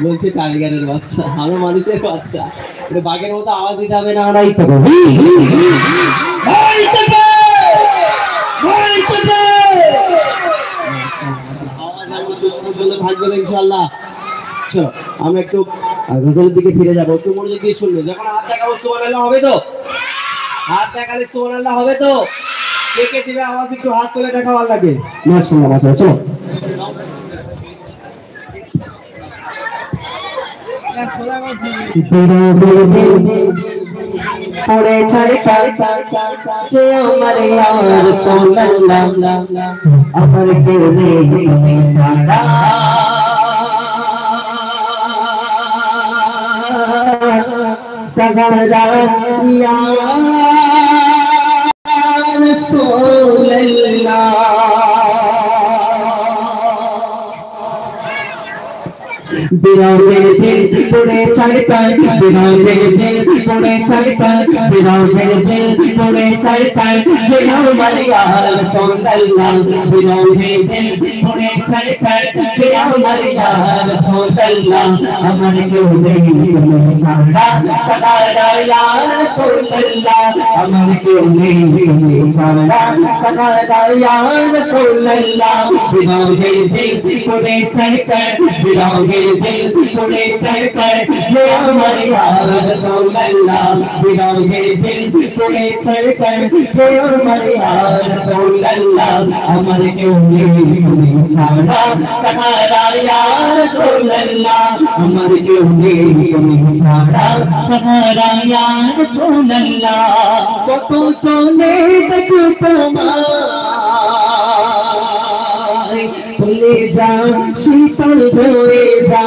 বলছে টাইগারের বাচ্চা, আমি মানুষের বাচ্চা, এটা বাঘের মতো আওয়াজ দিতে হবে না? নাই তো থাকবে ইনশাল্লাহ। চলো আমরা একটু গজলের দিকে ফিরে যাবো, একটু মনোযোগ দিয়ে শুনবে। যখন হাত দেখাবো সুবহানাল্লাহ হবে তো? হাত দেখালে সুবহানাল্লাহ হবে তো? কে কে দিবে আওয়াজ একটু হাত তুলে দেখাও আল্লাহকে। মাশাআল্লাহ মাশাআল্লাহ। চলো পড়ে ছাড় ছাড় যে আমার ইয়া রাসূলুল্লাহ আমার কেউ নেই তুমি ছাড়া, সগরা ইয়া রাসূলুল্লাহ। বিরহের দিল পড়ে ছাড় ছাড়, বিরহের দিল পড়ে ছাড় ছাড়, বিরহের দিল পড়ে ছাড় ছাড় যে আমার ইয়া রাসূলুল্লাহ, বিরহের দিল পড়ে ছাড় ছাড় যে আমার ইয়া রাসূলুল্লাহ আমার কেউ নেই তুমি ছাড়া, সগরা ইয়া রাসূলুল্লাহ আমার কেউ নেই তুমি ছাড়া, সগরা ইয়া রাসূলুল্লাহ। বিরহের দিল পড়ে ছাড় ছাড়, বিরহের দিল পড়ে ছাড় ছাড় যে আমার ইয়া রাসূলুল্লাহ, বিরহের দিল পড়ে ছাড় ছাড় যে আমার ইয়া রাসূলুল্লাহ আমার কেউ নেই তুমি ছাড়া, সগরা ইয়া রাসূলুল্লাহ আমার কেউ নেই তুমি ছাড়া, সগরা ইয়া রাসূলুল্লাহ। কত চলে দেখো তোমায় ভুলে যা শীতল হয়ে যা,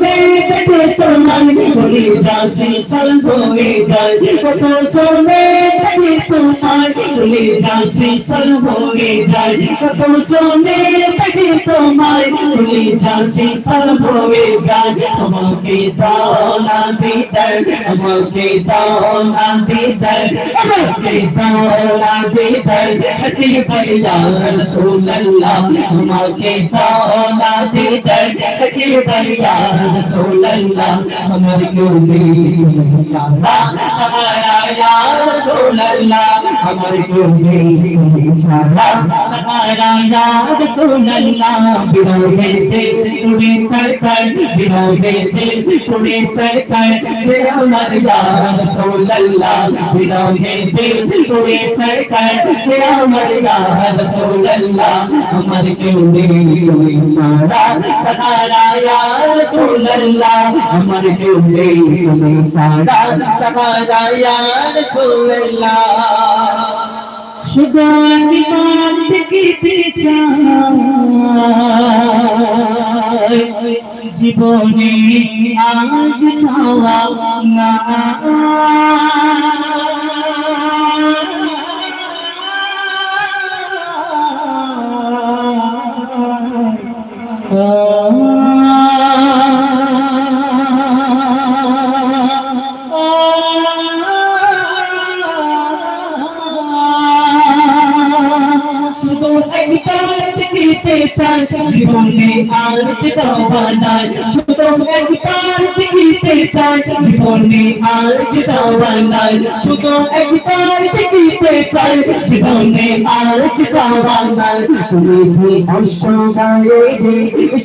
চলে দেখে তোমায় ভুলে যা শীতল হয়ে যায়, কত চলে দেখে তোমায় ভুলে যা শীতল হয়ে যায়, কত চলে দেখে তোমায় ভুলে যা শীতল হয়ে যায়। আমাকে দাও না বিদায়, আমাকে দাও না বিদায়, আমাকে দাও না বিদায় হাবিবে ইয়া রাসূলুল্লাহ, আমাকে দাও না বিদায় হাবিবে ইয়া রাসূলুল্লাহ আমার কেউ নেই তুমি ছাড়া, সগরা ইয়া রাসূলুল্লাহ আমার কেউ নেই তুমি ছাড়া, সগরা ইয়া রাসূলুল্লাহ। বিরহের দিল পড়ে ছাড় ছাড়, বিরহের দিল পড়ে ছাড় ছাড় যে আমার ইয়া রাসূলুল্লাহ, বিরহের দিল পড়ে ছাড় ছাড় যে আমার ইয়া রাসূলুল্লাহ আমার কেউ নেই তুমি ছাড়া, সগরা ইয়া রাসূলুল্লাহ আমার কেউ নেই তুমি ছাড়া, সগরা ইয়া রাসূলুল্লাহ। শুধু ইমান থেকে চাই জীবনে আজ চাওয়া না, শুধু একবার দেখতে চাই জীবনে আর যেতে নাই, শুধু একবার দেখতে চাই জীবনে আর যেতে নাই, শুধু একবার দেখতে চাই জীবনে আর যেতে নাই। তুমি যে অসহায় রে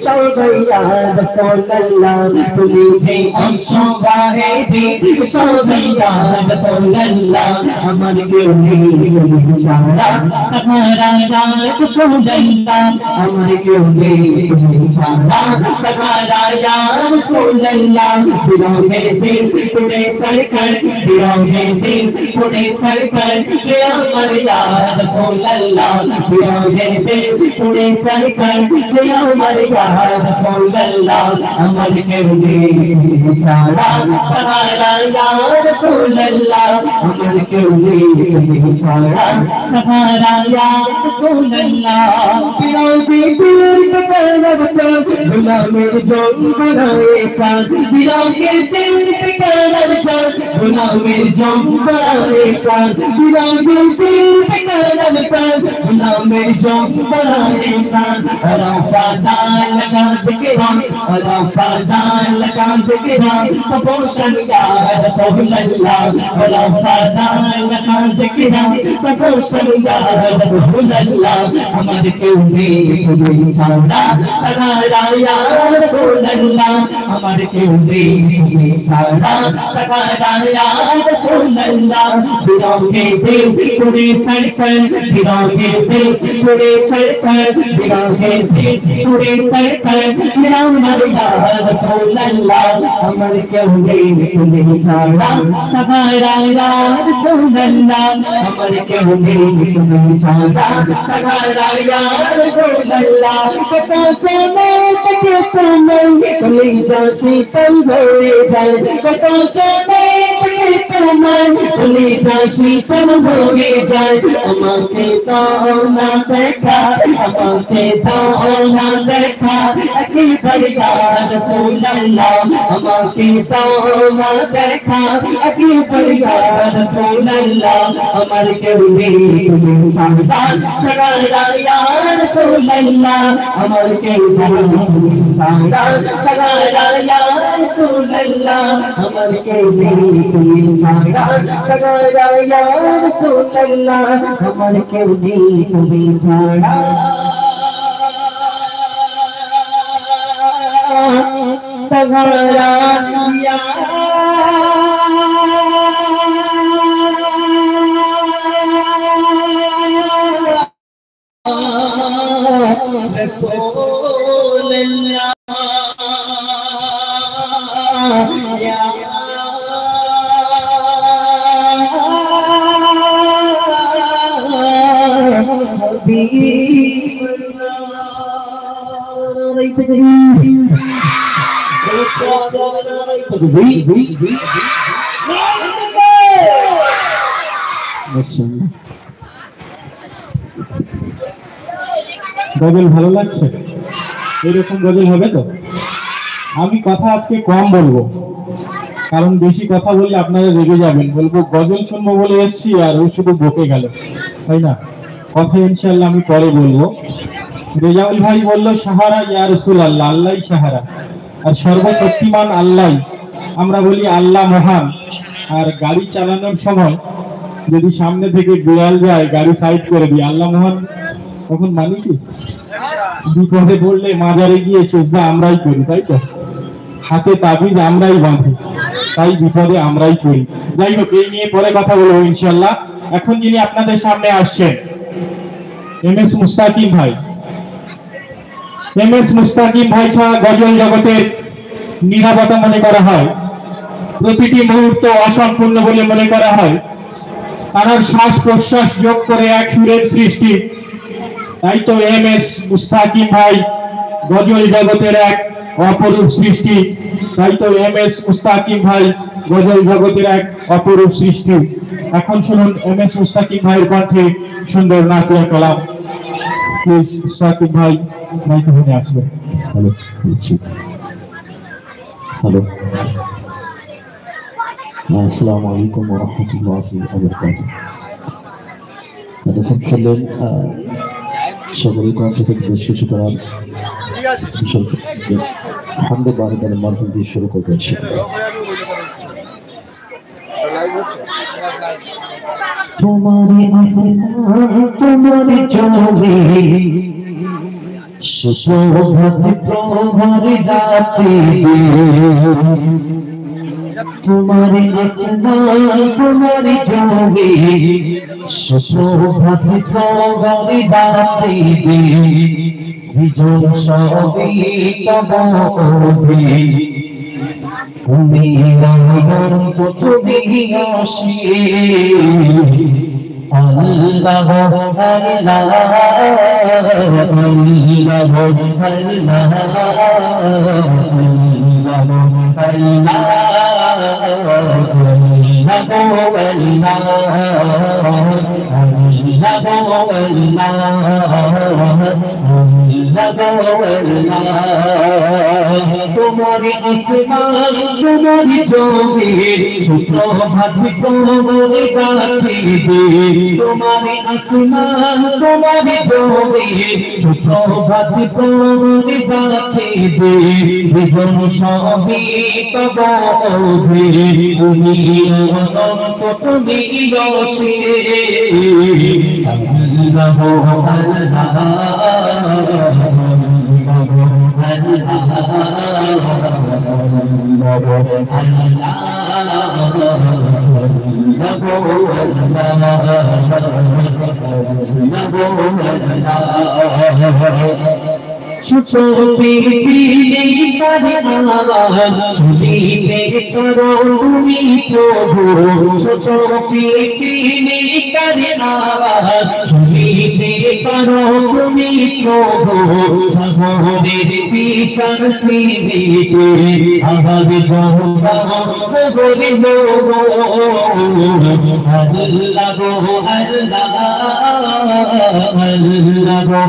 সবাই ইয়া রাসূলুল্লাহ, তুমি যে অসহায় রে সবাই ইয়া রাসূলুল্লাহ আমার কেউ নেই তুমি ছাড়া, সগরা ইয়া রাসূলুল্লাহ আমার কেউ নেই তুমি ছাড়া, সগরা ইয়া রাসূলুল্লাহ। বিরহের দিল পড়ে ছাড় ছাড়, বিরহের দিল পড়ে ছাড় ছাড় যে আমার ইয়া রাসূলুল্লাহ, বিরহের দিল পড়ে ছাড় ছাড় যে আমার ইয়া রাসূলুল্লাহ আমার কেউ নেই তুমি ছাড়া, সগরা ইয়া রাসূলুল্লাহ আমার কেউ নেই তুমি ছাড়া, সগরা ইয়া রাসূলুল্লাহ अल्लाह बिरागी दिल पे करता गुलामेर जोन बनाए पान बिरागी दिल पे करता गुलामेर जोन बनाए पान बिरागी दिल पे करता गुलामेर जोन बनाए पान रफ़ादान लगा ज़िक्रा रफ़ादान लगा ज़िक्रा प्रपोशन या रसूल अल्लाह रफ़ादान लगा ज़िक्रा प्रपोशन या रसूल अल्लाह हमारे के उम्मीद छाड़ा सगारा या रसूल अल्लाह हमारे के उम्मीद छाड़ा सगारा या रसूल अल्लाह बिरागे दिल पूरे चढ़कर बिरागे दिल पूरे चढ़कर बिरागे दिल पूरे चढ़कर बिरामर या रसूल अल्लाह हमारे के उम्मीद छाड़ा सगारा या रसूल अल्लाह हमारे के उम्मीद छाड़ा सगारा या रसूल अल्लाह तो चले तक तुम्हें कलेजा शीतल होए जाए तो चले तक तुम्हें कलेजा शीतल होए जाए अमाके तो ना देखा अमाके तो ना देखा अकी बढ़िया रसूल अल्लाह अमाके तो ना देखा अकी बढ़िया रसूल अल्लाह हमारे के उम्मीद छाड़ा सगारा या रसूल अल्लाह हमारे के उम्मीद छाड़ा सगारा या रसूल अल्लाह हमारे के उम्मीद छाड़ा सगारा या रसूल अल्लाह हमारे के उम्मीद छाड़ा सगारा या रसूल अल्लाह या हबीब গজল ভালো লাগছে? এরকম গজল হবে তো? আমি কথা আজকে কম বলবো, কারণ বেশি কথা বললে আপনারা রেগে যাবেন, বলবো গজল শুনবো বলে এসছি আর ও শুধু বকে গেল, তাই না? কথা ইনশাআল্লাহ আমি পরে বলবো। রেজাউল ভাই বললো সাহারা ইয়া রাসূলুল্লাহ, আল্লাহই সাহারা আর সর্বশক্তিমান আল্লাহ। আমরা বলি আল্লাহ মহান। আর গাড়ি চালানোর সময় যদি সামনে থেকে বিড়াল যায় গাড়ি সাইড করে দিই আল্লাহ মহান, তখন মানি কি? বিপদে পড়লে মাজারে গিয়ে সেজদা আমরাই করি, তাই তো? হাতে তাবিজ আমরাই বাঁধি, তাই বিপদে আমরাই পড়ি। যাই হোক, এই নিয়ে পরে কথা বলবো ইনশাআল্লাহ। এখন যিনি আপনাদের সামনে আসছেন এমএস মুস্তাকিম ভাই। এমএস মুস্তাকিম ভাই ছাড়া গজল জগতের নিরাপত্তা মনে করা হয়, প্রতিটি মুহূর্ত অসম্পূর্ণ বলে মনে করা হয়। তার শ্বাস প্রশ্বাস যোগ করে এক সুরের সৃষ্টি, তাই তো এমএস মুস্তাকিম ভাই গজল জগতের এক অপরূপ সৃষ্টি। তাই তো এমএস মুস্তাকিম ভাই গজল জগতের এক অপরূপ সৃষ্টি। এখন শুনুন এমএস মুস্তাকিম ভাইয়ের কণ্ঠে সুন্দর নাতিয়া কালাম। প্লিজ মুস্তাকিম ভাই মাইক্রোফোনে আসবেন। হ্যালো হ্যালো, আসসালামু আলাইকুম ওয়া রাহমাতুল্লাহি ওয়া বারাকাতুহু। এতক্ষণ শুনলেন সকলের কণ্ঠ থেকে বেশ কিছু করার হামদে বারকার মাধ্যম দিয়ে শুরু করতেছি। তোমারে আসমান তোমারে চলে সুশোভা প্রভারে রাতে तुम्हारे आसमान तुम्हारी जागे सुशोभा प्रभारे राते सृजन सबे तबे তুমি অনন্ত তুমি আসি আল্লাহ আল্লাহ আল্লাহ তোমারি আসমান তোমারি জমিন সুপ্রভাত বিপ্লবী গাথিবে তোমারি আসমান তোমারি জমিন সুপ্রভাত বিপ্লবী গাথিবে জীবন সবই তব অধীনে তুমি অনন্ত তুমি রসিক আল্লাহ সুচোপি নেই পারে আওয়াজ শুনিতে করো তুমি প্রভু সুচোপি নেই পারে আওয়াজ শুনিতে করো তুমি প্রভু সাগরের বিশাল পৃথিবীতে আহার জহরা গরে গো আল্লাহ গো আল্লাহ আল্লাহ গো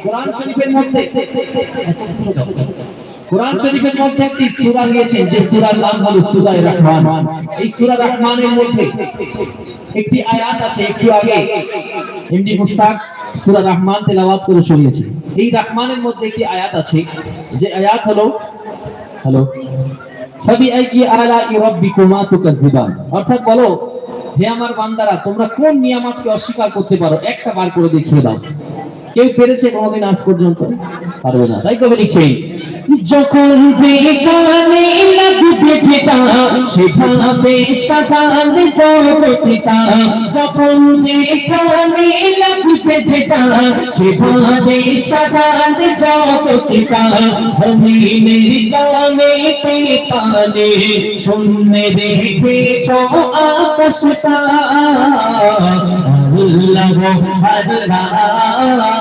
কোরআন শরীফের মধ্যে একটি সূরা দিয়েছেন যে সূরার নাম হলো সূরা রহমান। এই সূরা রহমানের মধ্যে একটি আয়াত আছে, একটু আগে এমডি মুশতাক সূরা রহমান তেলাওয়াত করে শুনিয়েছে। এই রহমানের মধ্যে একটি আয়াত আছে, যে আয়াত হলো ফাবিআইয়ি আলাই রাব্বিকুমা তুকাজ্জিবান, অর্থাৎ বলো হে আমার বান্দারা তোমরা কোন নিয়ামতকে অস্বীকার করতে পারো, একটা বার করে দেখিয়ে দাও। কেউ পেরেছে কোনদিন আজ পর্যন্ত? পারবে না। তাই কবি লিখছেন যখন যেখানে লাগবে যেটা সেভাবে সাজালে জগৎটা, যখন যেখানে লাগবে যেটা সেভাবে সাজালে জগৎটা, জমিনের কানে পেপালে শূন্যে দেখেছ আকাশটা। আল্লাহ আল্লাহ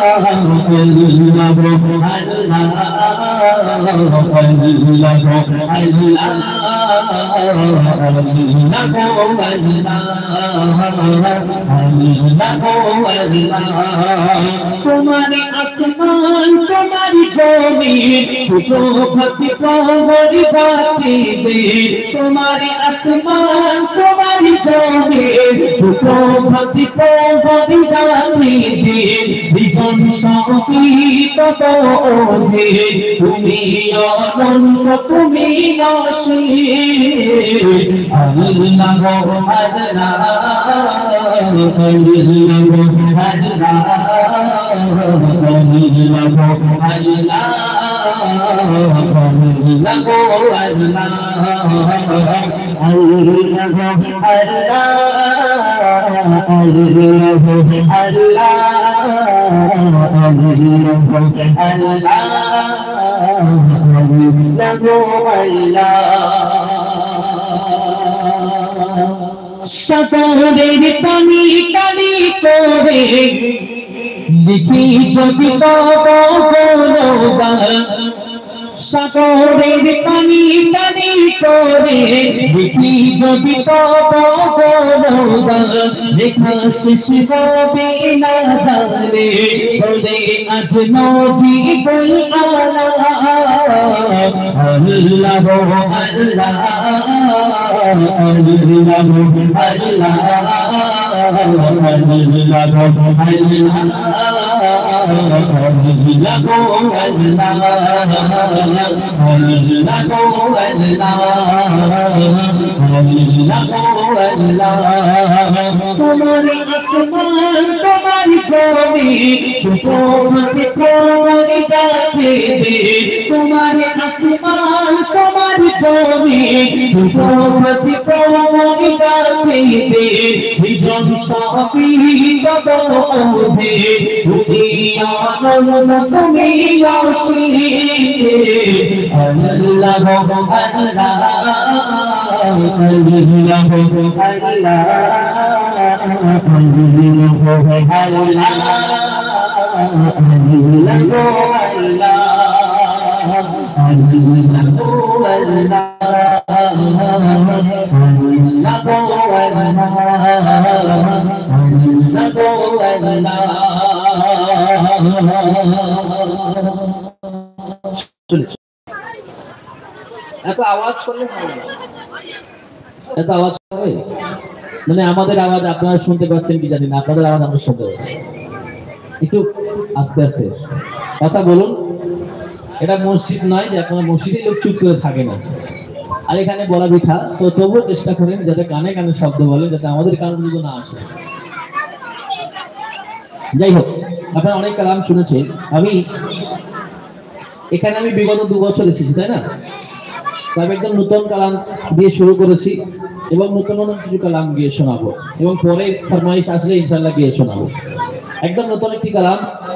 তোমারি আসমান তোমারি জমিন সুপ্রভাতে প্রহরী বাতিবে, তোমারি আসমান তোমারি জমিন সুপ্রভাতে প্রহরী বাতিবে, জীবন সবই তব অধীনে তুমি অনন্ত তুমি রসিক আল্লাহ আল্লাহ সাগরের পানি কালি করে লিখি যদি পাবো গৌরবান, সাগরের পানি কালি করে লিখি যদি পাবো গৌরবান, লেখা শেষ হবে না জানে বলে আজ নদী বল আল্লাহ আল্লাহ আল্লাহ তোমারি আসমান তোমারি জমিন সুপ্রভাতে প্রহরী ডাকিবে, তোমারি আসমান তোমারি জমিন সুপ্রভাতে প্রহরী ডাকিবে, জীবন সবই তব অধীনে তুমি অনন্ত তুমি রসিক আল্লাহ আল্লাহ এত আওয়াজ করলে এত আওয়াজ হবে মানে আমাদের আওয়াজ আপনারা শুনতে পাচ্ছেন কি জানি না, আপনাদের আওয়াজ আমরা শুনতে পাচ্ছি। একটু আস্তে আস্তে কথা বলুন। এটা মসজিদ নয় যে আপনারা মসজিদে লোক চুপ করে থাকে না, আর এখানে বলা বিঠা, তো তবুও চেষ্টা করেন যাতে কানে কানে শব্দ বলেন, যাতে আমাদের কান পর্যন্ত না আসে। যাই হোক, আপনারা অনেক কালাম শুনেছেন। এখানে আমি বিগত 2 বছর এসেছি, তাই না? তবে একদম নতুন কালাম দিয়ে শুরু করেছি এবং নতুন কিছু কালাম গিয়ে শোনাবো, এবং পরে ফরমাইশ আসলে ইনশাল্লাহ গিয়ে শোনাবো। একদম নতুন একটি কালাম